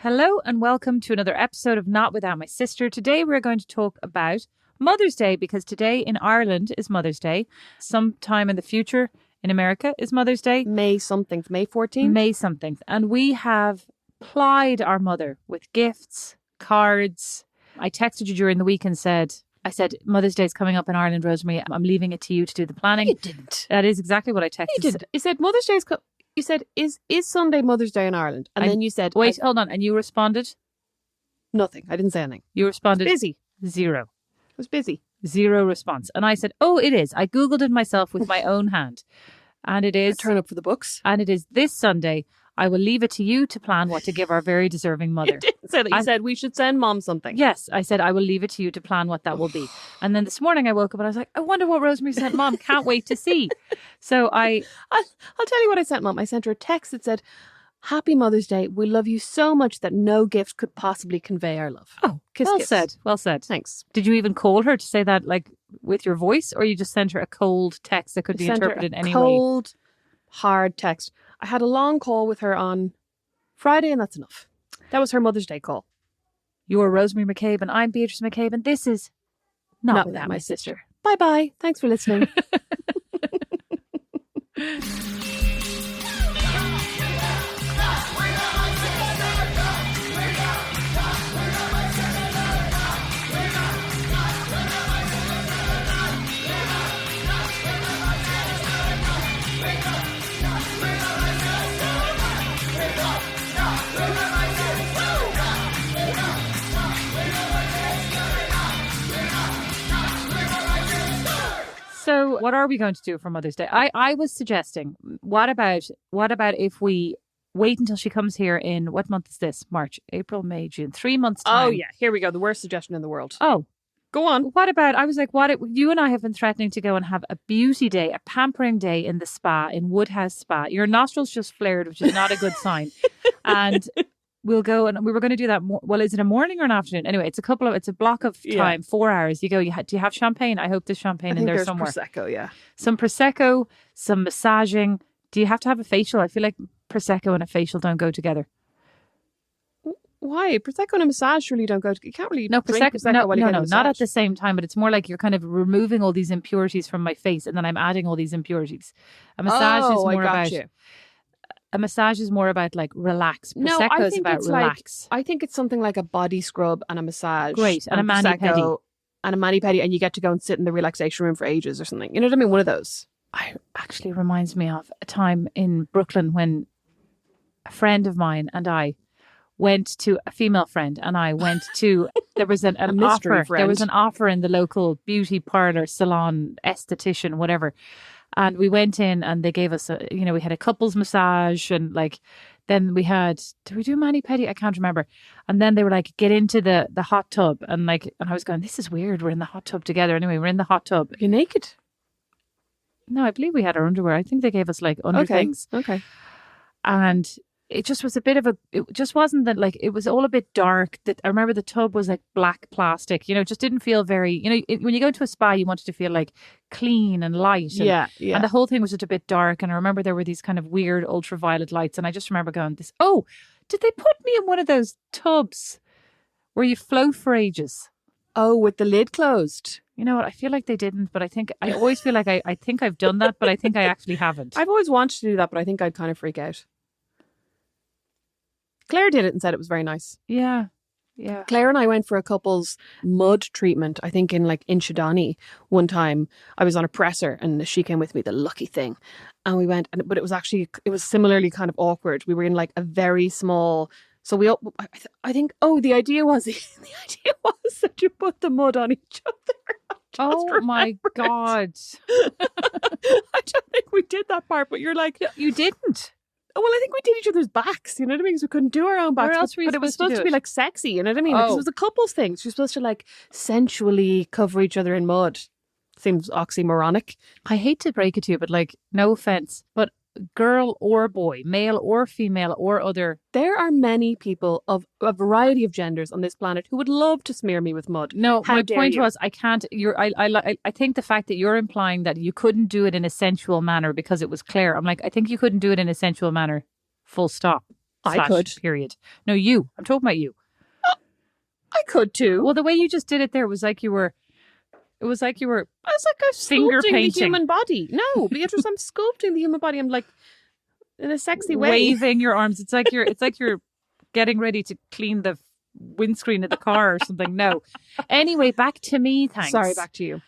Hello and welcome to another episode of Not Without My Sister. Today we're going to talk about Mother's Day because today in Ireland is Mother's Day. Sometime in the future in America is Mother's Day. May something, May 14th? May something. And we have plied our mother with gifts, cards. I texted you during the week and I said, Mother's Day is coming up in Ireland, Rosemary. I'm leaving it to you to do the planning. You didn't. That is exactly what I texted. You did. You said Mother's Day is... You said, is Sunday Mother's Day in Ireland? And then you said... Wait, hold on. And you responded? Nothing. I didn't say anything. You responded? Busy. Zero. I was busy. Zero response. And I said, oh, it is. I Googled it myself with my own hand. And it is... Turn up for the books. And it is this Sunday. I will leave it to you to plan what to give our very deserving mother. You didn't say that. You said we should send Mom something. Yes. I said, I will leave it to you to plan what that will be. And then this morning I woke up and I was like, I wonder what Rosemary sent Mom. Can't wait to see. So I'll tell you what I sent Mom. I sent her a text that said, Happy Mother's Day. We love you so much that no gift could possibly convey our love. Oh, kiss. Said. Well said. Thanks. Did you even call her to say that like with your voice, or you just sent her a cold text that could be interpreted any way? Cold, hard text. I had a long call with her on Friday, and that's enough. That was her Mother's Day call. You're Rosemary McCabe, and I'm Beatrice McCabe, and this is Not Without My Sister. Bye-bye. Thanks for listening. So what are we going to do for Mother's Day? I was suggesting, what about if we wait until she comes here in, what month is this? March, April, May, June, 3 months time. Oh yeah, here we go. The worst suggestion in the world. Oh, go on. What about, I was like, you and I have been threatening to go and have a beauty day, a pampering day in the spa, in Woodhouse Spa. Your nostrils just flared, which is not a good sign. And we'll go, and we were going to do that. Well, is it a morning or an afternoon? Anyway, it's a block of time, 4 hours. You go, do you have champagne? I hope there's champagne in there somewhere. Prosecco, yeah. Some Prosecco, some massaging. Do you have to have a facial? I feel like Prosecco and a facial don't go together. Why? Prosecco and a massage surely don't go together. You can't really drink Prosecco no, not at the same time, but it's more like you're kind of removing all these impurities from my face and then I'm adding all these impurities. A massage is more about... You. A massage is more about like relax. Prosecco is about relax. I think it's something like a body scrub and a massage. Great. And a mani-pedi. And a mani-pedi, and you get to go and sit in the relaxation room for ages or something. You know what I mean? One of those. It actually reminds me of a time in Brooklyn when a friend of mine and I went to, a female friend and I went to, there was an offer. Friend. There was an offer in the local beauty parlor, salon, esthetician, whatever. And we went in and they gave us we had a couples massage and then we had, did we do mani-pedi? I can't remember. And then they were like, get into the hot tub. And I was going, this is weird. We're in the hot tub together. Anyway, we're in the hot tub. You're naked? No, I believe we had our underwear. I think they gave us under things. Okay. And it just was it just wasn't that, it was all a bit dark. That I remember the tub was like black plastic, it just didn't feel very, when you go to a spa, you want it to feel like clean and light. And, yeah. And the whole thing was just a bit dark. And I remember there were these kind of weird ultraviolet lights. And I just remember going, did they put me in one of those tubs where you float for ages? Oh, with the lid closed. You know what? I feel like they didn't, but I always feel like I think I've done that, but I think I actually haven't. I've always wanted to do that, but I think I'd kind of freak out. Claire did it and said it was very nice. Yeah. Claire and I went for a couple's mud treatment, I think in Shadani one time. I was on a presser and she came with me, the lucky thing. And we went, but it was similarly kind of awkward. We were in a very small, so I think, the idea was that you put the mud on each other. Oh my God. I don't think we did that part, but you're like... You didn't? Well, I think we did each other's backs, you know what I mean? Because we couldn't do our own backs. Where else were you but it was supposed supposed to be sexy, you know what I mean? Because it was a couple's thing. So you're supposed to sensually cover each other in mud. Seems oxymoronic. I hate to break it to you, but no offense, but girl or boy, male or female or other. There are many people of a variety of genders on this planet who would love to smear me with mud. No, my point was, I can't. I think the fact that you're implying that you couldn't do it in a sensual manner because it was Claire. I'm like, I think you couldn't do it in a sensual manner. Full stop. I could. Period. No, you. I'm talking about you. I could too. Well, the way you just did it there was like you were. It was like you were. I was like, I'm Finger sculpting painting. the human body. No, Beatrice, I'm sculpting the human body. I'm like, in a sexy way. Waving your arms. It's like you're getting ready to clean the windscreen of the car or something. No. Anyway, back to me. Thanks. Sorry, back to you.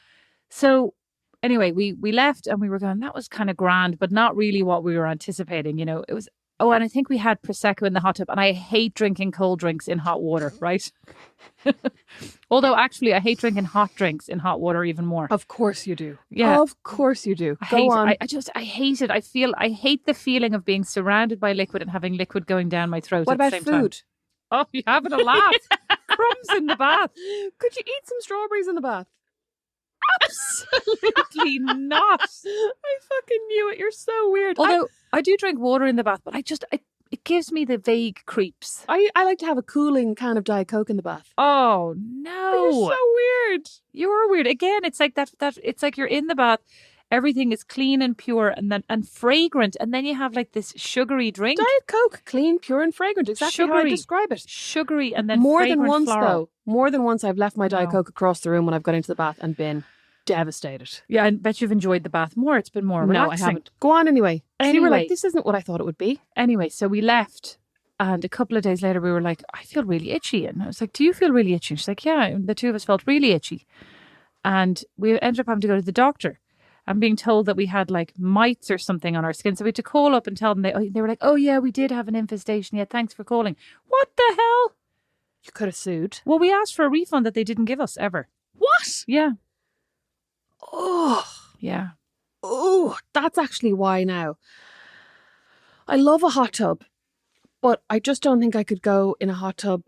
So anyway, we left and we were going, that was kind of grand, but not really what we were anticipating. You know, it was, oh, and I think we had Prosecco in the hot tub, and I hate drinking cold drinks in hot water, right? Although actually I hate drinking hot drinks in hot water even more. Of course you do. Yeah. Of course you do. I Go hate on. I hate it. I hate the feeling of being surrounded by liquid and having liquid going down my throat What at about the same food? time. Oh, you're having a laugh. Crumbs in the bath. Could you eat some strawberries in the bath? Absolutely not. I fucking knew it. You're so weird. Although I do drink water in the bath, but it gives me the vague creeps. I like to have a cooling can of Diet Coke in the bath. Oh You're no. so weird. You're weird. Again, it's like that it's like you're in the bath, everything is clean and pure and fragrant, and then you have like this sugary drink. Diet Coke, clean, pure, and fragrant. Exactly how I Sugary. describe it. Sugary and then More than fragrant once, floral. though. More than once, I've left my Diet No. Coke across the room when I've got into the bath and been devastated. Yeah, I bet you've enjoyed the bath more. It's been more No, relaxing. I haven't. Go on anyway. So you were Anyway. like, this isn't what I thought it would be. Anyway, so we left, and a couple of days later we were like, I feel really itchy. And I was like, do you feel really itchy? And she's like, yeah. And the two of us felt really itchy. And we ended up having to go to the doctor and being told that we had like mites or something on our skin. So we had to call up and tell them. They were like, oh yeah, we did have an infestation. Yeah, thanks for calling. What the hell? You could have sued. Well, we asked for a refund that they didn't give us ever. What? Yeah. Oh, Yeah. that's actually why now. I love a hot tub, but I just don't think I could go in a hot tub.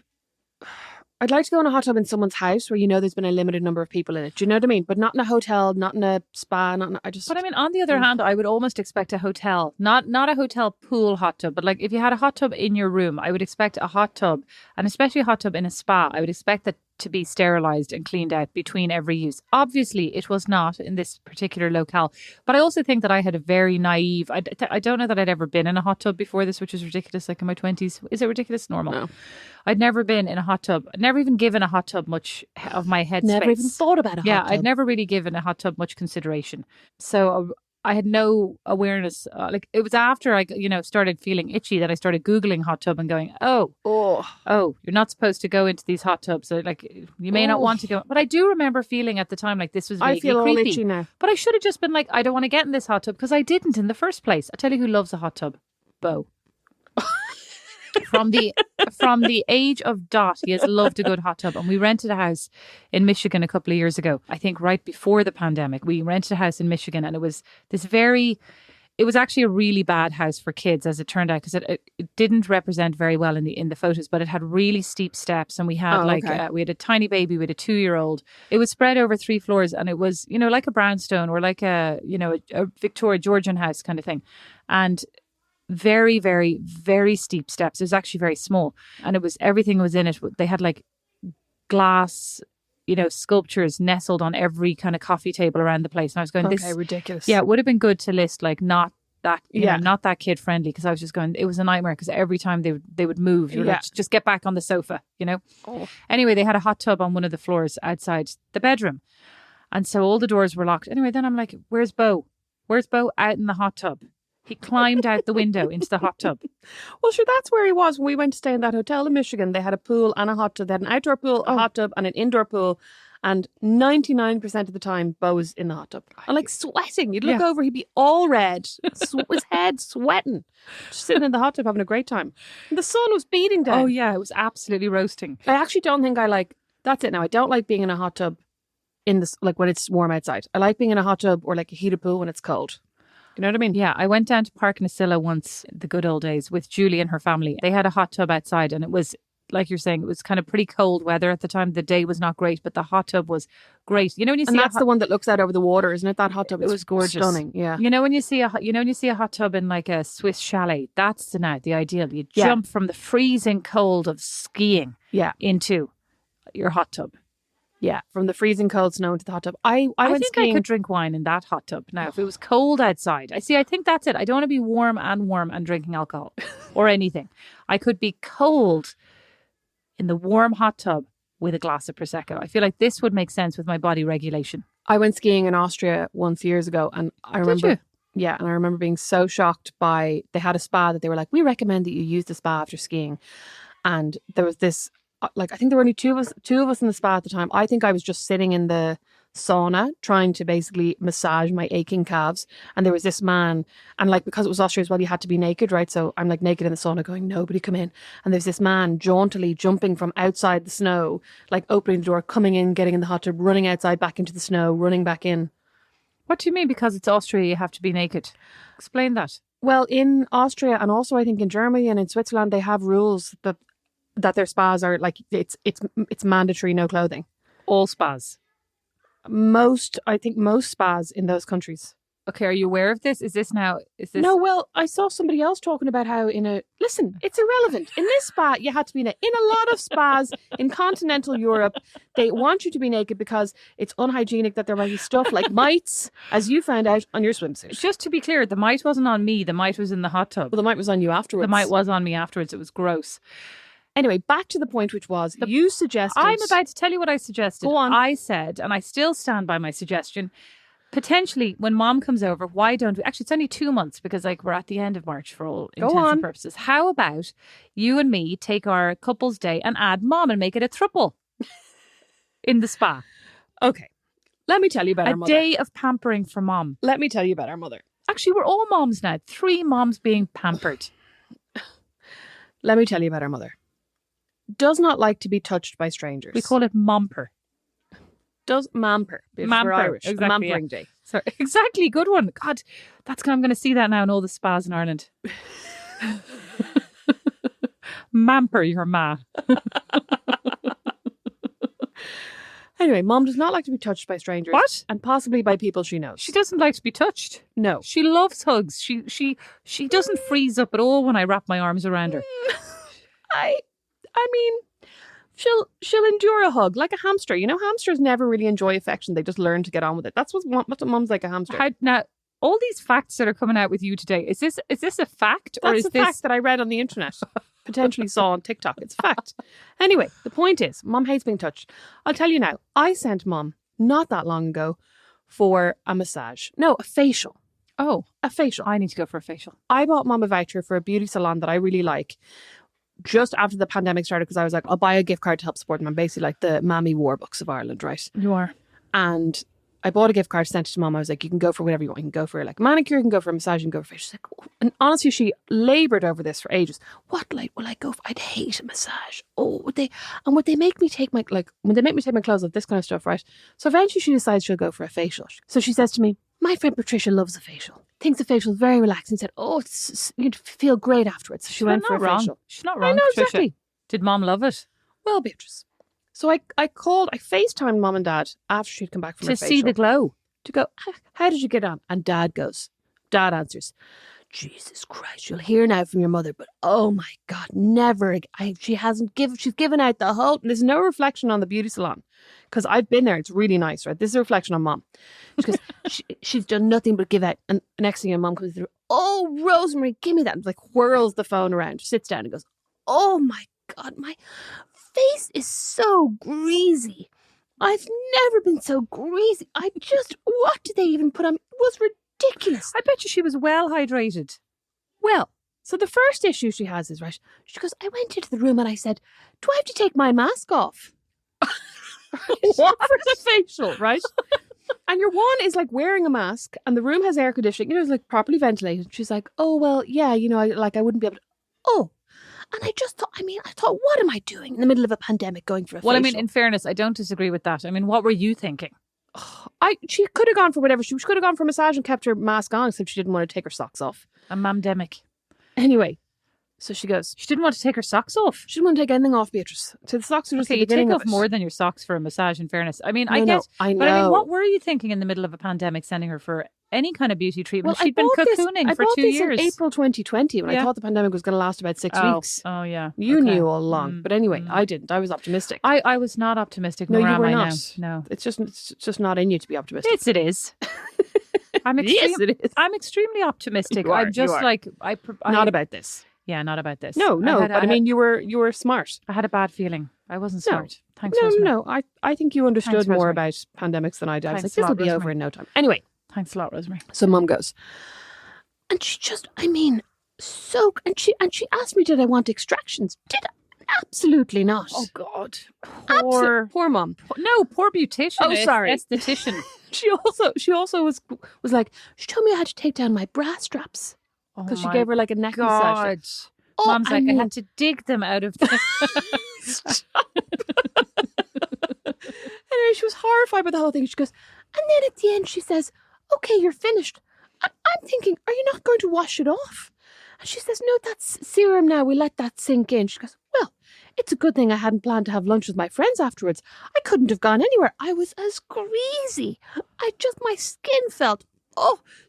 I'd like to go in a hot tub in someone's house where you know there's been a limited number of people in it. Do you know what I mean? But not in a hotel, not in a spa, not in But I mean, on the other hand, I would almost expect a hotel, not a hotel pool hot tub, but like if you had a hot tub in your room, I would expect a hot tub, and especially a hot tub in a spa, I would expect that to be sterilized and cleaned out between every use. Obviously, it was not in this particular locale, but I also think that I had a very naive. I don't know that I'd ever been in a hot tub before this, which is ridiculous. Like in my 20s, is it ridiculous? Normal. No. I'd never been in a hot tub. I'd never even given a hot tub much of my headspace. Never even thought about a hot tub. I'd never really given a hot tub much consideration. So I had no awareness. Like it was after I, started feeling itchy that I started Googling hot tub and going, oh, you're not supposed to go into these hot tubs. So like you may not want to go. But I do remember feeling at the time like this was vaguely I feel all creepy. itchy now. But I should have just been like, I don't want to get in this hot tub because I didn't in the first place. I tell you who loves a hot tub. Bo. From the age of Dot, he has loved a good hot tub. And we rented a house in Michigan a couple of years ago. I think right before the pandemic, we rented a house in Michigan, and it was it was actually a really bad house for kids, as it turned out, because it didn't represent very well in the photos, but it had really steep steps, and we had we had a tiny baby, we had a 2-year-old. It was spread over 3 floors, and it was like a brownstone or like a Victoria Georgian house kind of thing, and very, very, very steep steps. It was actually very small, and everything was in it. They had like glass, sculptures nestled on every kind of coffee table around the place. And I was going, okay, ridiculous. Yeah, it would have been good to list like not that, not that kid friendly, because I was just going, it was a nightmare because every time they would move, you're like, just get back on the sofa, Oh. Anyway, they had a hot tub on one of the floors outside the bedroom, and so all the doors were locked. Anyway, then I'm like, where's Bo? Where's Bo? Out in the hot tub. He climbed out the window into the hot tub. Well, sure, that's where he was when we went to stay in that hotel in Michigan. They had a pool and a hot tub. They had an outdoor pool, a hot tub, and an indoor pool. And 99% of the time, Bo was in the hot tub. And like sweating. You'd look over, he'd be all red. His head sweating. Just sitting in the hot tub having a great time. And the sun was beating down. Oh, yeah, it was absolutely roasting. I actually don't think I like... That's it now. I don't like being in a hot tub like when it's warm outside. I like being in a hot tub or like a heated pool when it's cold. You know what I mean? Yeah, I went down to Park Nasilla once, the good old days, with Julie and her family. They had a hot tub outside, and it was, like you're saying, it was kind of pretty cold weather at the time. The day was not great, but the hot tub was great. When you see, and that's the one that looks out over the water, isn't it? That hot tub, it was gorgeous, stunning. Yeah. When you see a hot tub in like a Swiss chalet, that's the ideal. You jump from the freezing cold of skiing, into your hot tub. Yeah, from the freezing cold snow into the hot tub. I I went think I skiing. could drink wine in that hot tub. Now, if it was cold outside, I think that's it. I don't want to be warm and drinking alcohol or anything. I could be cold in the warm hot tub with a glass of Prosecco. I feel like this would make sense with my body regulation. I went skiing in Austria once years ago, and I remember, you? yeah, and I remember being so shocked by they had a spa that they were like, we recommend that you use the spa after skiing, and there was this like I think there were only two of us in the spa at the time. I think I was just sitting in the sauna trying to basically massage my aching calves, and there was this man, and like because it was Austria as well, you had to be naked, right? So I'm like naked in the sauna going, nobody come in, and there's this man jauntily jumping from outside the snow, like opening the door, coming in, getting in the hot tub, running outside back into the snow, running back in. What do you mean? Because it's Austria, you have to be naked. Explain that. Well, in Austria and also I think in Germany and in Switzerland, they have rules that their spas are like it's mandatory no clothing. All spas. I think most spas in those countries. Okay, are you aware of this? Is this? No, well, I saw somebody else talking about how listen, it's irrelevant. In this spa, you had to be in a lot of spas in continental Europe, they want you to be naked because it's unhygienic, that there might be stuff like mites, as you found out on your swimsuit. Just to be clear, the mite wasn't on me. The mite was in the hot tub. Well, the mite was on you afterwards. The mite was on me afterwards. It was gross. Anyway, back to the point, which was you suggested. I'm about to tell you what I suggested. Go on. I said, and I still stand by my suggestion, potentially when mom comes over, why don't we? Actually, it's only 2 months because like we're at the end of March for all intents and purposes. How about you and me take our couple's day and add mom and make it a throuple in the spa? Okay. Let me tell you about our mother. A day of pampering for mom. Let me tell you about our mother. Actually, we're all moms now. 3 moms being pampered. Let me tell you about our mother. Does not like to be touched by strangers. We call it momper. Does mamper. Mamper. For Irish. Exactly, Mampering day. Sorry, exactly. Good one. God, I'm going to see that now in all the spas in Ireland. Mamper your ma. Anyway, mom does not like to be touched by strangers. What? And possibly by people she knows. She doesn't like to be touched. No. She loves hugs. She doesn't freeze up at all when I wrap my arms around her. I mean, she'll endure a hug like a hamster. You know, hamsters never really enjoy affection. They just learn to get on with it. That's what mom's like a hamster. Now, all these facts that are coming out with you today, is this a fact or That's is a this fact that I read on the internet? Potentially saw on TikTok. It's a fact. Anyway, the point is, mom hates being touched. I'll tell you now, I sent mom not that long ago for a massage. No, a facial. Oh, a facial. I need to go for a facial. I bought mom a voucher for a beauty salon that I really like just after the pandemic started because I was like, I'll buy a gift card to help support them. I'm basically like the Mammy War Books of Ireland, right? You are. And I bought a gift card, sent it to mom. I was like, you can go for whatever you want. You can go for like a manicure, you can go for a massage, you can go for facial. She's like, oh. And honestly, she laboured over this for ages. What like will I go for? I'd hate a massage. Oh, would they make me take my clothes off, this kind of stuff, right? So eventually she decides she'll go for a facial. So she says to me, my friend Patricia loves a facial. Thinks a facial is very relaxing. Said, oh, you'd feel great afterwards. So she went for a facial. She's not wrong. I know, Patricia. exactly. Did mom love it? Well, Beatrice. So I FaceTimed mom and dad after she'd come back from her facial. To see the glow. To go, how did you get on? And dad answers, Jesus Christ, you'll hear now from your mother, but oh my God, never. She's given out the whole, there's no reflection on the beauty salon because I've been there. It's really nice, right? This is a reflection on mom. She goes, she's done nothing but give out. And next thing your mom comes through, oh, Rosemary, give me that. And like whirls the phone around, sits down and goes, oh my God, my face is so greasy. I've never been so greasy. What did they even put on? It was ridiculous. I bet you she was well hydrated. Well, so the first issue she has is, right, she goes, I went into the room and I said, do I have to take my mask off? What? For the facial, right? And your one is like wearing a mask and the room has air conditioning, it's like properly ventilated. She's like, oh, well, yeah, I wouldn't be able to. Oh. And I thought, what am I doing in the middle of a pandemic going for a facial? Well, I mean, in fairness, I don't disagree with that. I mean, what were you thinking? She could have gone for whatever. She could have gone for a massage and kept her mask on, except she didn't want to take her socks off. A mamdemic. Anyway, So she goes, She didn't want to take her socks off. she didn't want to take anything off, Beatrice. So the socks are just Okay, the you take beginning off of it. more than your socks for a massage, in fairness. I mean, I No, get, I know. but I mean, what were you thinking in the middle of a pandemic sending her for any kind of beauty treatment? Well, She'd been cocooning I for bought 2 this years. in April 2020 when I Yeah. thought the pandemic was going to last about 6 weeks. Oh, yeah. You Okay. knew all along. But anyway, I didn't. I was optimistic. I was not optimistic. No, nor you am were I not. now. No. It's just not in you to be optimistic. Yes, it is. Yes, it is. I'm extremely optimistic. You are, I'm just you are. like Not about this. Yeah, not about this. No, I but I mean, you were smart. I had a bad feeling. I wasn't No. smart. Thanks, No, Rosemary. no. I think you understood Thanks, more Rosemary. about pandemics than I did. I was Thanks like, a this lot, will be over Rosemary. in no time. Anyway, Thanks a lot, Rosemary. so Mum goes, and she just, I mean, and she asked me, did I want extractions? Did I? Absolutely not. Oh God, Poor Mum. no, poor beautician. Oh, sorry. Esthetician. She also was like, she told me I had to take down my bra straps because she gave her like a neck massage. God. Oh, Mom's I like, I mean- had to dig them out of the... Anyway, she was horrified by the whole thing. She goes, and then at the end she says, okay, you're finished. I'm thinking, are you not going to wash it off? And she says, no, that's serum now. We let that sink in. She goes, well, it's a good thing I hadn't planned to have lunch with my friends afterwards. I couldn't have gone anywhere. I was as greasy. My skin felt,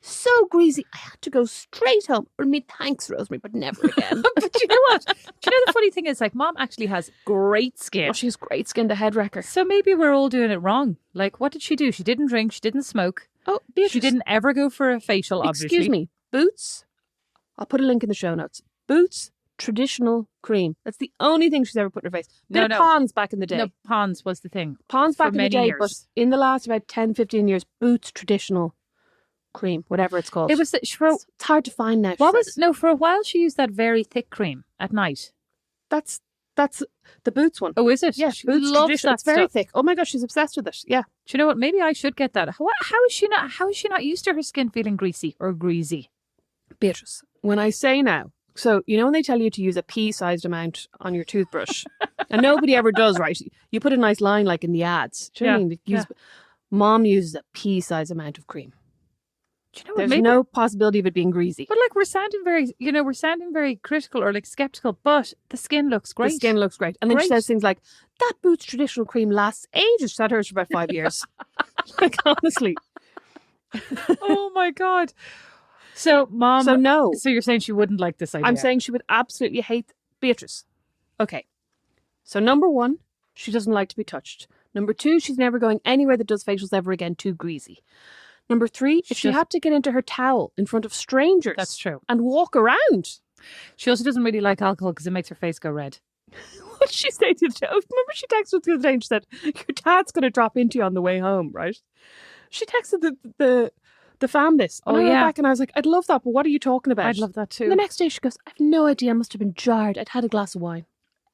so greasy. I had to go straight home. I mean, thanks, Rosemary, but never again. But you know what? Do you know the funny thing is, like, Mom actually has great skin. Oh, she has great skin, the head wrecker. So maybe we're all doing it wrong. Like, what did she do? She didn't drink. She didn't smoke. Oh, Beatrice. She didn't ever go for a facial, obviously. Excuse me. Boots. I'll put a link in the show notes. Boots traditional cream. That's the only thing she's ever put in her face. Bit of Pond's back in the day. No, Pond's was the thing. Pond's for back in the many day, years. but in the last about 10, 15 years, Boots traditional cream, whatever it's called. It was It's hard to find now. for a while she used that very thick cream at night. That's the Boots one. Oh, is it? Yeah, she Boots loves traditional. that It's very stuff. thick. Oh my gosh, she's obsessed with it. Yeah. Do you know what? Maybe I should get that. How is she not used to her skin feeling greasy or greasy? Beatrice, when I say now, so you know when they tell you to use a pea-sized amount on your toothbrush, and nobody ever does, right? You put a nice line like in the ads. Do you know what I mean? Mom uses a pea-sized amount of cream. Do you know what? There's Maybe, no possibility of it being greasy. but like we're sounding very critical or like skeptical, but the skin looks great. The skin looks great. And then she Great. says things like, that Boots traditional cream lasts ages. She's had hers for about 5 years. Like, honestly. Oh my God. So, Mom. So no. So you're saying she wouldn't like this idea? I'm saying she would absolutely hate Beatrice. Okay. So number 1, she doesn't like to be touched. Number 2, she's never going anywhere that does facials ever again too greasy. Number 3, if she had to get into her towel in front of strangers. That's true. And walk around. She also doesn't really like alcohol because it makes her face go red. What did she say the other day? Remember she texted us the other day and she said, your dad's going to drop into you on the way home, right? She texted the fam this. And I went back and I was like, I'd love that, but what are you talking about? I'd love that too. And the next day she goes, I have no idea. I must have been jarred. I'd had a glass of wine.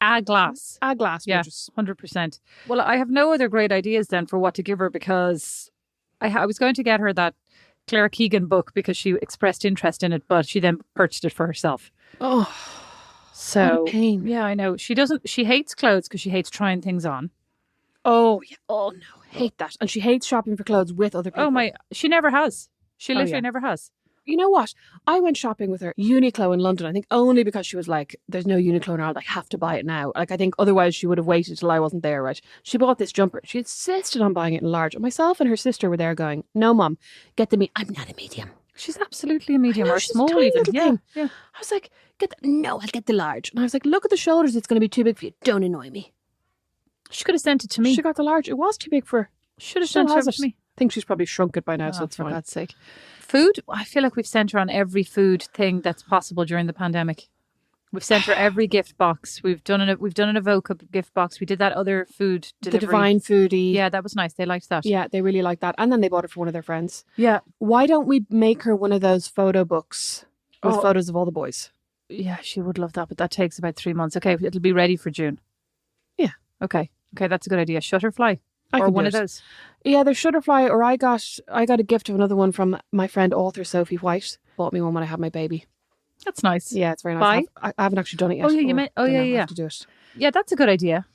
A glass. A glass. Yeah, Beatrice. 100%. Well, I have no other great ideas then for what to give her because I was going to get her that Claire Keegan book because she expressed interest in it, but she then purchased it for herself. Oh, So, what a pain. yeah, I know. She hates clothes because she hates trying things on. Oh, yeah. Oh, no. Hate that. And she hates shopping for clothes with other people. She never has. She literally yeah. never has. You know what? I went shopping with her, Uniqlo in London, I think only because she was like, there's no Uniqlo in Ireland, I have to buy it now. Like, I think otherwise she would have waited till I wasn't there, right? She bought this jumper. She insisted on buying it in large. And myself and her sister were there going, no, Mum, get the medium. I'm not a medium. She's absolutely a medium I know, or she's a small tiny even. little Yeah, thing. yeah. I was like, no, I'll get the large. And I was like, look at the shoulders. It's going to be too big for you. Don't annoy me. She could have sent it to me. She got the large. It was too big for her. should have Still sent it has over it. to me. I think she's probably shrunk it by now, so Oh, it's for fine. God's sake. Food? I feel like we've sent her on every food thing that's possible during the pandemic. We've sent her every gift box. We've done an Evoca gift box. We did that other food delivery. The Divine Foodie. Yeah, that was nice. They liked that. Yeah, they really like that. And then they bought it for one of their friends. Yeah. Why don't we make her one of those photo books with Oh. photos of all the boys? Yeah, she would love that, but that takes about 3 months. Okay, it'll be ready for June. Yeah. Okay, that's a good idea. Shutterfly. I Or could one do of it. those. Yeah, there's Shutterfly, or I got a gift of another one from my friend author Sophie White. Bought me one when I had my baby. That's nice. Yeah, it's very nice. I haven't actually done it yet. Oh, yeah, you meant- oh, Don't yeah, know, I yeah. have to do it. Yeah, that's a good idea.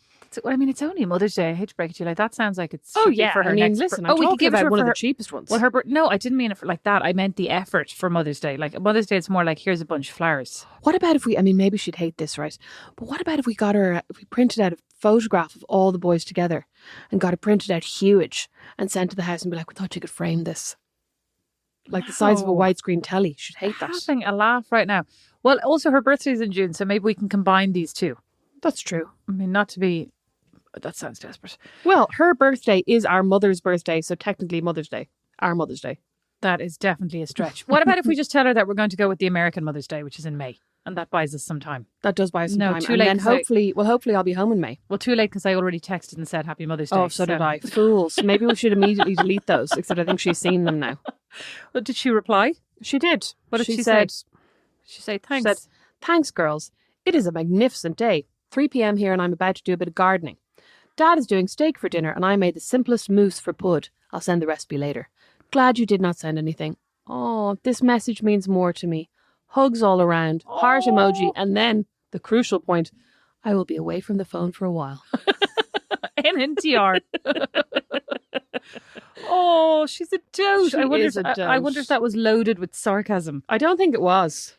I mean, it's only Mother's Day. I hate to break it to you. Like, that sounds like it's Oh should be yeah, for her I mean, next. listen, Oh, I'm we could talking give it to about her one for of the her. cheapest ones. Well, no, I didn't mean it for like that. I meant the effort for Mother's Day. Like Mother's Day, it's more like here's a bunch of flowers. What about if we? I mean, maybe she'd hate this, right? But what about if we got her? If we printed out a photograph of all the boys together, and got it printed out huge, and sent to the house, and be like, "We thought you could frame this." Like the size of a No. widescreen telly. She'd hate that. Having a laugh right now. Well, also her birthday's in June, so maybe we can combine these two. That's true. I mean, not to be. That sounds desperate. Well, her birthday is our mother's birthday, so technically Mother's Day. Our Mother's Day. That is definitely a stretch. What about if we just tell her that we're going to go with the American Mother's Day, which is in May, and that buys us some time? That does buy us some No, time. too And late, then 'cause hopefully I'll be home in May. Well, too late because I already texted and said Happy Mother's Day. Oh, so did I. Fools. Maybe we should immediately delete those, except I think she's seen them now. Well, did she reply? She did. What did she said? say? She said thanks. She said, "Thanks, girls. It is a magnificent day. 3 p.m. here and I'm about to do a bit of gardening. Dad is doing steak for dinner and I made the simplest mousse for pud. I'll send the recipe later. Glad you did not send anything. Oh, this message means more to me. Hugs all around, heart emoji, and then, the crucial point, I will be away from the phone for a while." NNTR. Oh, she's a dote. She I wonder is a dote. I wonder if that was loaded with sarcasm. I don't think it was.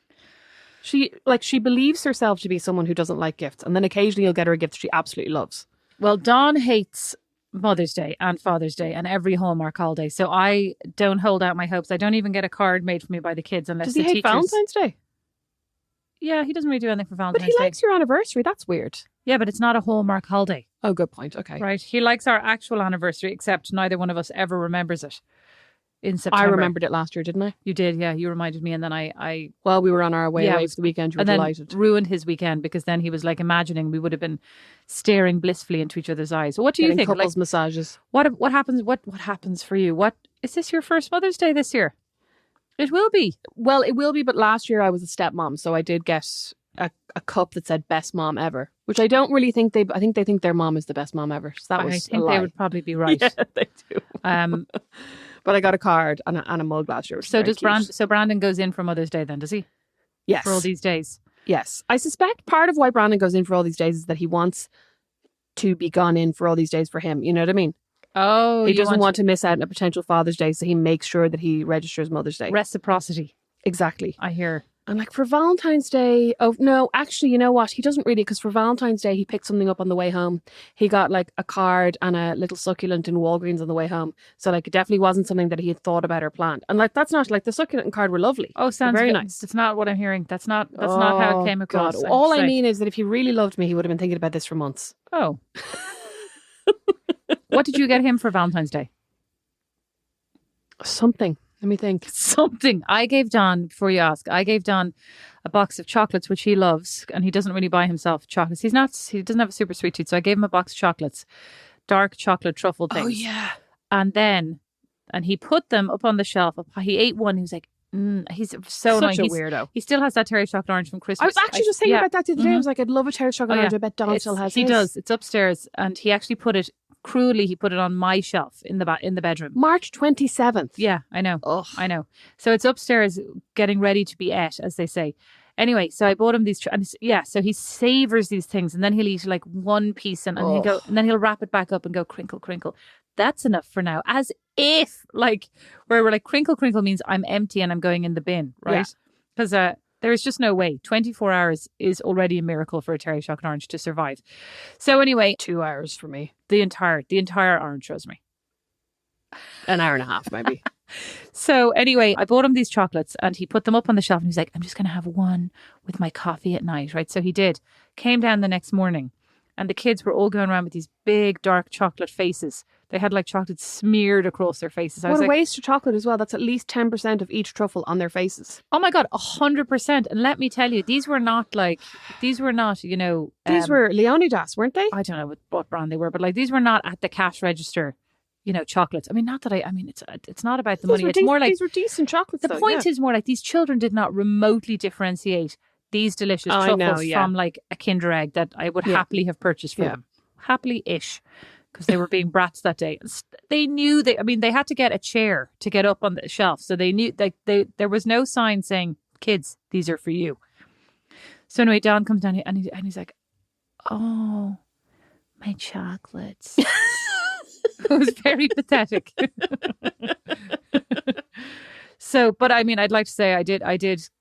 She believes herself to be someone who doesn't like gifts, and then occasionally you'll get her a gift she absolutely loves. Well, Dawn hates Mother's Day and Father's Day and every Hallmark holiday, so I don't hold out my hopes. I don't even get a card made for me by the kids unless Does he the hate teachers. Valentine's Day? Yeah, he doesn't really do anything for But Valentine's he Day. likes your anniversary. That's weird. Yeah, but it's not a Hallmark holiday, Oh, good point. Okay. right? He likes our actual anniversary, except neither one of us ever remembers it in September. I remembered it last year, didn't I? You did, yeah. You reminded me, and then I Well, we were on our way Yeah, it away was- for the weekend. You were and then delighted. ruined his weekend because then he was like imagining we would have been staring blissfully into each other's eyes. What do you Getting think? Like, couples massages. what happens? What happens for you? What is this your first Mother's Day this year? It will be. Well, it will be, but last year I was a stepmom, so I did get a cup that said "best mom ever," which I don't really think I think they think their mom is the best mom ever. So that I was think a lie. they would probably be right. Yeah, they do. Um, But I got a card and a mug last year. Which so was very does cute. So Brandon goes in for Mother's Day then, does he? Yes. For all these days. Yes. I suspect part of why Brandon goes in for all these days is that he wants to be gone in for all these days for him. You know what I mean? Oh, He you doesn't want to miss out on a potential Father's Day, so he makes sure that he registers Mother's Day. reciprocity. Exactly. I hear. And like for Valentine's Day, oh no, actually, you know what? He doesn't really, because for Valentine's Day, he picked something up on the way home. He got like a card and a little succulent in Walgreens on the way home. So like it definitely wasn't something that he had thought about or planned. And like that's not like the succulent and card were lovely. Oh, sounds very good. nice. It's not what I'm hearing. That's not how it came across. God. I All have to I say. mean is that if he really loved me, he would have been thinking about this for months. Oh. What did you get him for Valentine's Day? Something. Let me think. Something. I gave Don, before you ask, I gave Don a box of chocolates, which he loves, and he doesn't really buy himself chocolates. He doesn't have a super sweet tooth, so I gave him a box of chocolates, dark chocolate truffle things. Oh yeah. And he put them up on the shelf. He ate one. He was like, he's so Such annoying. a weirdo. He still has that Terry chocolate orange from Christmas. I was actually just thinking yeah. about that the other day. I Mhm. was like, I'd love a Terry chocolate Oh, orange. yeah. I bet Don still has He his. does. It's upstairs, and he actually put it cruelly. He put it on my shelf in the bedroom. March 27th. Yeah, I know. Ugh. I know. So it's upstairs, getting ready to be ate, as they say. Anyway, so I bought him these, so he savors these things, and then he'll eat like one piece, and he'll go, and then he'll wrap it back up and go crinkle, crinkle. That's enough for now. As if like where we're like crinkle, crinkle means I'm empty and I'm going in the bin, right? Because there is just no way. 24 hours is already a miracle for a Terry chocolate orange to survive. So anyway, 2 hours for me. the entire orange, Rosemary. An hour and a half, maybe. So anyway, I bought him these chocolates and he put them up on the shelf and he's like, I'm just going to have one with my coffee at night, right? So he did. Came down the next morning and the kids were all going around with these big dark chocolate faces. They had like chocolate smeared across their faces. I What was a like, waste of chocolate as well. That's at least 10% of each truffle on their faces. oh my God, 100%. And let me tell you, these were not, you know. These were Leonidas, weren't they? I don't know what brand they were, but like these were not at the cash register, you know, chocolates. I mean, it's not about the money. It's more like these were decent chocolates. the point is more like these children did not remotely differentiate these delicious I know, truffles yeah. from like a Kinder Egg that I would happily have purchased for Yeah. them. Happily-ish. Because they were being brats that day. They knew they had to get a chair to get up on the shelf. So they knew there was no sign saying, kids, these are for you. So anyway, Don comes down here and he's like, oh, My chocolates. It was very pathetic. So, but I mean, I'd like to say I did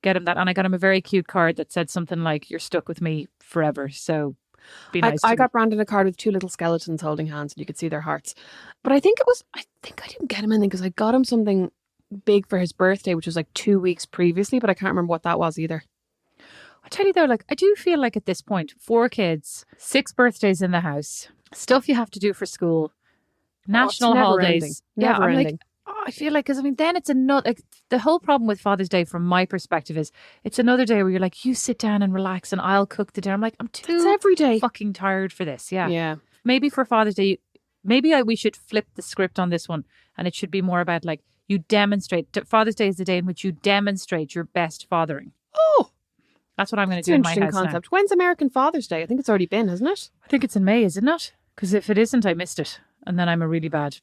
get him that, and I got him a very cute card that said something like, "You're stuck with me forever." So, be nice to I me. got Brandon a card with two little skeletons holding hands, and you could see their hearts. But I think I didn't get him anything because I got him something big for his birthday, which was like 2 weeks previously, but I can't remember what that was either. I tell you though, like I do feel like at this point, 4 kids, 6 birthdays in the house, stuff you have to do for school, national never holidays. ending. Yeah, Never I'm like, ending. I feel like, because I mean, then it's another. Like, the whole problem with Father's Day, from my perspective, is it's another day where you're like, you sit down and relax, and I'll cook the dinner. I'm like, I'm It's too every day. fucking tired for this. Yeah. Yeah. Maybe for Father's Day, we should flip the script on this one, and it should be more about like you demonstrate. Father's Day is the day in which you demonstrate your best fathering. Oh, That's what I'm going to it's do an in my interesting house now. concept. When's American Father's Day? I think it's already been, hasn't it? I think it's in May, is it not? Because if it isn't, I missed it, and then I'm a really bad.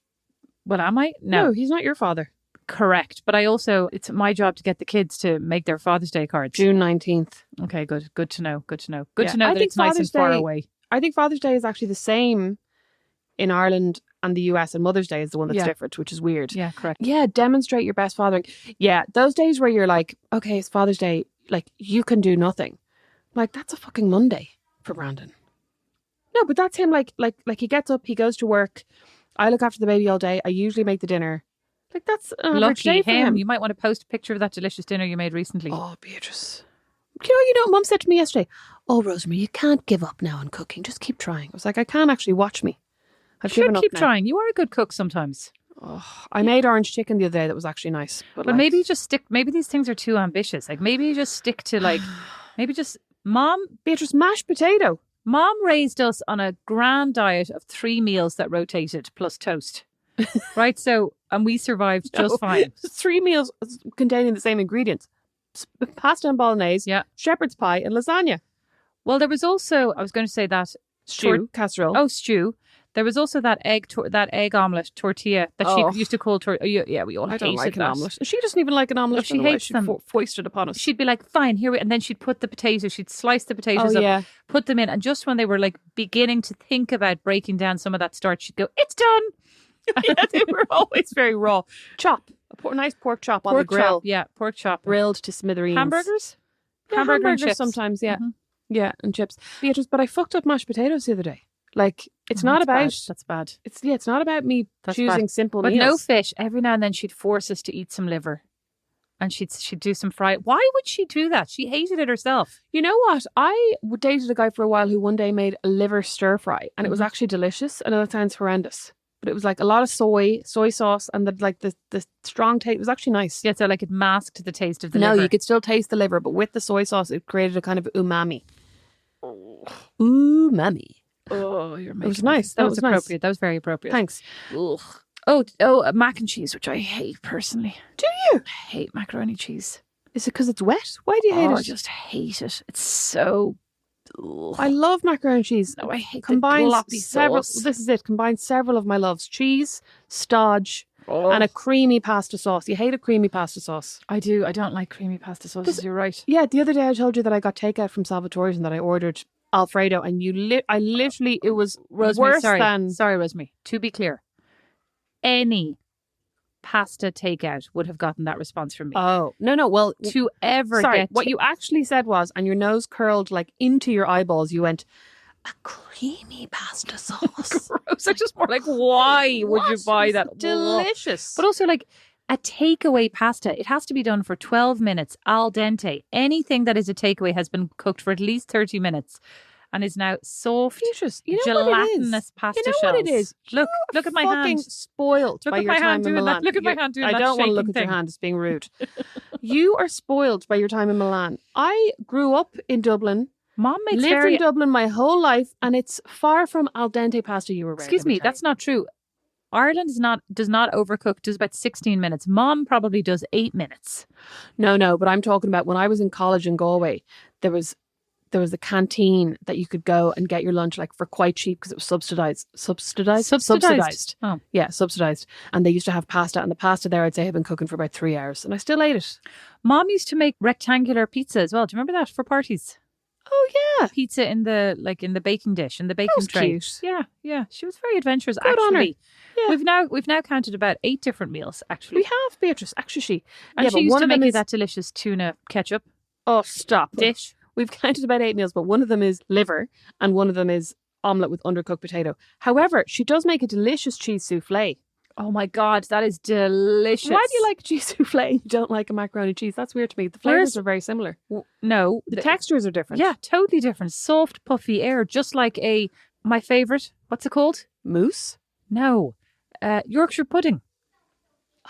Well, am I? No, he's not your father. correct. But I also, it's my job to get the kids to make their Father's Day cards. June 19th. Okay, good. Good to know. Good to know. Good Yeah. to know I that think it's nice and Father's far Day- away. I think Father's Day is actually the same in Ireland and the US, and Mother's Day is the one that's Yeah. different, which is weird. Yeah, correct. Yeah, demonstrate your best fathering. Yeah, those days where you're like, okay, it's Father's Day, like you can do nothing. Like that's a fucking Monday for Brandon. No, but that's him. Like he gets up, he goes to work. I look after the baby all day. I usually make the dinner. Like that's an average Lucky day for him. You might want to post a picture of that delicious dinner you made recently. Oh, Beatrice. You know what Mum said to me yesterday? Oh, Rosemary, you can't give up now on cooking. Just keep trying. I was like, I can't actually watch me. I've you given should up keep now. trying. You are a good cook sometimes. Oh, I made orange chicken the other day. That was actually nice. But But maybe just stick. Maybe these things are too ambitious. Like maybe you just stick to like. Maybe just Beatrice, mashed potato. Mom raised us on a grand diet of 3 meals that rotated plus toast. Right? So, and we survived just fine. 3 meals containing the same ingredients. Pasta and bolognese, Yeah. shepherd's pie and lasagna. Well, there was also, I was going to say that. Stew, casserole. Oh, stew. There was also that egg omelette tortilla that she used to call tortilla. Yeah, we all I hated don't like an that. omelette. She doesn't even like an omelette. she hates them. Foisted upon us. She'd be like, fine, here we, and then she'd put the potatoes, she'd slice the potatoes up, yeah. put them in, and just when they were like beginning to think about breaking down some of that starch, she'd go, it's done. Yeah, they were always very raw. Chop. Nice pork chop on the grill. Chop, yeah, pork chop. Grilled to smithereens. Hamburgers? Yeah, Hamburger and hamburgers chips. sometimes, yeah. Mhm. Yeah, and chips. Beatrice, but I fucked up mashed potatoes the other day. Like, it's not That's about... bad. That's bad. It's not about me That's choosing bad. simple But meals. no fish. Every now and then she'd force us to eat some liver. And she'd do some fry. Why would she do that? She hated it herself. You know what? I dated a guy for a while who one day made a liver stir fry, and it was actually delicious. I know it sounds horrendous, but it was like a lot of soy sauce, and the strong taste. It was actually nice. Yeah, so like it masked the taste of the No, liver. you could still taste the liver, but with the soy sauce, it created a kind of umami. Umami. Oh, you're making It was nice. That That was was nice. appropriate. That was very appropriate. Thanks. Ugh. Mac and cheese, which I hate personally. Do you? I hate macaroni cheese. Is it because it's wet? Why do you hate I it? just hate it. It's so. I love macaroni and cheese. No, I hate Combines the gloppy several. sauce. This is it. Combines several of my loves: cheese, stodge, Oh. and a creamy pasta sauce. You hate a creamy pasta sauce. I do. I don't like creamy pasta sauces. You're right. Yeah, the other day I told you that I got takeout from Salvatore's and that I ordered Alfredo, and I literally, it was Rosemary, worse than... sorry, Rosemary. To be clear, any pasta takeout would have gotten that response from me. Oh, no, well... To ever Sorry, get what you actually said was, and your nose curled like into your eyeballs, you went, a creamy pasta sauce. gross. I just more like, why would you What? buy It's that? delicious. But also, like, a takeaway pasta, it has to be done for 12 minutes al dente. Anything that is a takeaway has been cooked for at least 30 minutes and is now soft, Beatrice, you know what it is? gelatinous pasta You know shells. what it is? Look at my fucking hand. spoiled Look by at your my time hand in doing that. Milan. Look at my hand doing I that don't want to shaking look at thing. your hand. It's being rude. You are spoiled by your time in Milan. I grew up in Dublin, Mom makes lived very... in Dublin my whole life, and it's far from al dente pasta you were ready. Excuse me, that's not true. Ireland does not overcook, does about 16 minutes. Mom probably does 8 minutes. No, but I'm talking about when I was in college in Galway, there was a canteen that you could go and get your lunch like for quite cheap because it was subsidized. Subsidized. Oh. Yeah, subsidized. And they used to have pasta, and the pasta there I'd say had been cooking for about 3 hours, and I still ate it. Mom used to make rectangular pizza as well. Do you remember that for parties? Oh Oh yeah, pizza in the baking dish, in the baking was tray. cute. Yeah. She was very adventurous. Good on her. Actually, Yeah. we've now counted about 8 different meals. Actually, We have Beatrice. Actually, and she but used one to of them make you is that delicious tuna ketchup oh stop. dish. We've counted about 8 meals, but one of them is liver, and one of them is omelette with undercooked potato. However, she does make a delicious cheese souffle. Oh my god, that is delicious. Why do you like cheese souffle? You don't like a macaroni cheese? That's weird to me. The flavors are very similar. No, The textures are different. yeah, totally different. Soft, puffy air, just like my favorite. What's it called? Mousse. No, Yorkshire pudding.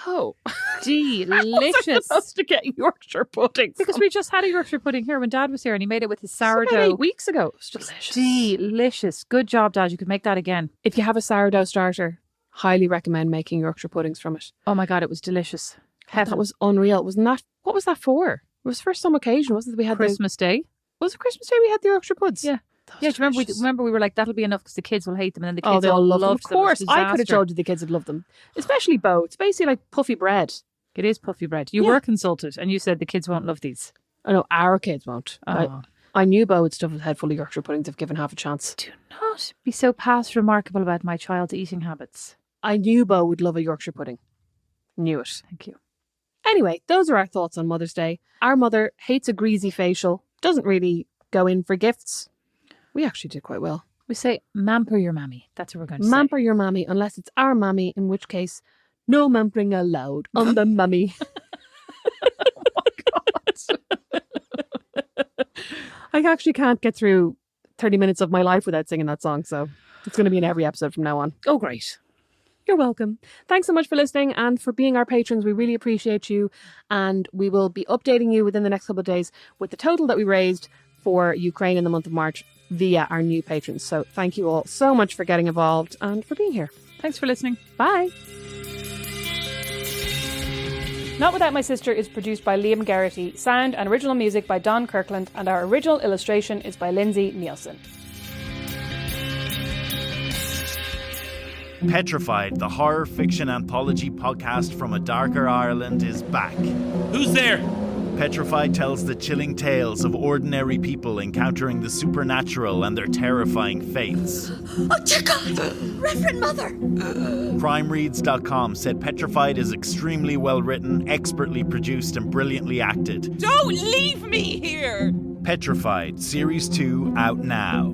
Oh, Delicious. supposed to get Yorkshire pudding Because we just had a Yorkshire pudding here when Dad was here, and he made it with his about sourdough. 8 weeks ago. It was delicious. Delicious. Good job, Dad. You could make that again. If you have a sourdough starter, highly recommend making Yorkshire puddings from it. Oh my god, it was delicious. That was unreal. Wasn't that? What was that for? It was for some occasion, wasn't it? We had Christmas Day. Was it Christmas Day? We had the Yorkshire puds. Yeah. That Yeah, was do you remember? delicious. Remember, we were like, that'll be enough because the kids will hate them, and then the kids Oh, they all loved them. Of loved them. It was course, I could have disaster. told you the kids would love them, especially Bo. It's basically like puffy bread. It is puffy bread. You were consulted, and you said the kids won't love these. I know our kids won't. Oh. I knew Bo would stuff his head full of Yorkshire puddings if given half a chance. Do not be so past remarkable about my child's eating habits. I knew Bo would love a Yorkshire pudding. Knew it. Thank you. Anyway, those are our thoughts on Mother's Day. Our mother hates a greasy facial, doesn't really go in for gifts. We actually did quite well. We say, mamper your mammy. That's what we're going to say. Mamper your mammy, unless it's our mammy, in which case, no mampering allowed on the mammy. I actually can't get through 30 minutes of my life without singing that song, so it's going to be in every episode from now on. Oh, great. You're welcome. Thanks so much for listening and for being our patrons. We really appreciate you, and we will be updating you within the next couple of days with the total that we raised for Ukraine in the month of March via our new patrons. So thank you all so much for getting involved and for being here. Thanks for listening. Bye. Not Without My Sister is produced by Liam Garrity, sound and original music by Don Kirkland, and our original illustration is by Lindsay Nielsen. Petrified, the horror fiction anthology podcast from a darker Ireland, is back. Who's there? Petrified tells the chilling tales of ordinary people encountering the supernatural and their terrifying fates. Oh, dear God! Reverend Mother! CrimeReads.com said Petrified is extremely well written, expertly produced, and brilliantly acted. Don't leave me here! Petrified, Series 2 out now.